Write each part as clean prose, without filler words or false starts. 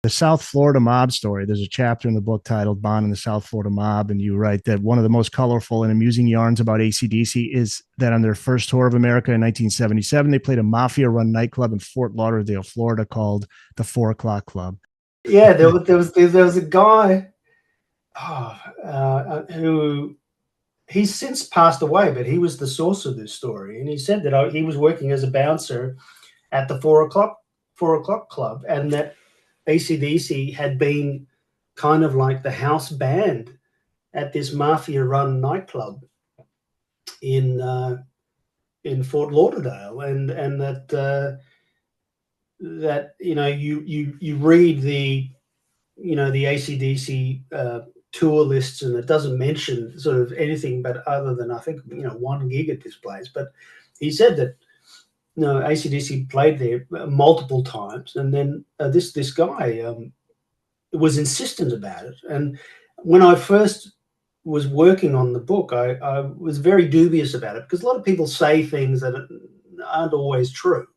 The South Florida mob story. There's a chapter in the book titled Bond and the South Florida Mob. And you write that one of the most colorful and amusing yarns about AC/DC is that on their first tour of America in 1977, they played a Mafia-Run nightclub in Fort Lauderdale, Florida called the 4 O'Clock Club. Yeah, there was a guy who he's since passed away, but he was the source of this story. And he said that he was working as a bouncer at the 4 o'clock club, and that AC/DC had been kind of like the house band at this Mafia-Run nightclub in Fort Lauderdale, and that you read the AC/DC tour lists, and it doesn't mention sort of anything but other than, I think, 1 gig at this place. But he said that AC/DC played there multiple times, and then this guy was insistent about it. And when I first was working on the book, I was very dubious about it, because a lot of people say things that aren't always true.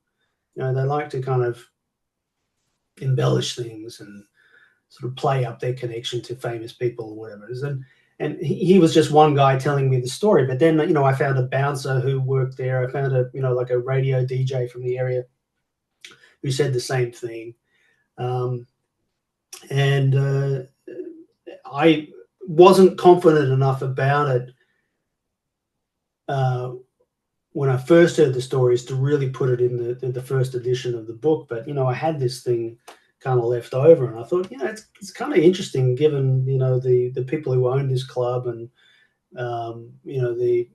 They like to kind of embellish things and sort of play up their connection to famous people or whatever it is. And he was just one guy telling me the story. But then, I found a bouncer who worked there. I found like a radio DJ from the area who said the same thing. And I wasn't confident enough about it when I first heard the stories to really put it in the first edition of the book. But, I had this thing kind of left over, and I thought, it's kind of interesting, given the people who own this club, and the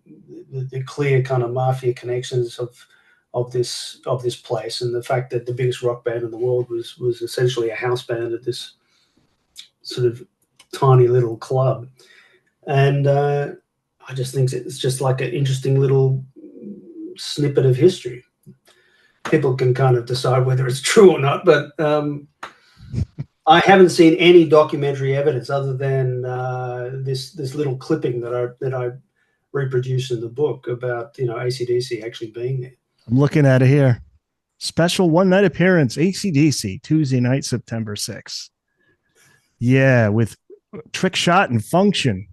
clear kind of mafia connections of this place, and the fact that the biggest rock band in the world was essentially a house band at this sort of tiny little club. And I just think it's just like an interesting little snippet of history. People can kind of decide whether it's true or not, but I haven't seen any documentary evidence other than this little clipping that I reproduced in the book about AC/DC actually being there. I'm looking at it here. Special one-night appearance, AC/DC, Tuesday night, September 6th. Yeah, with Trick Shot and Function.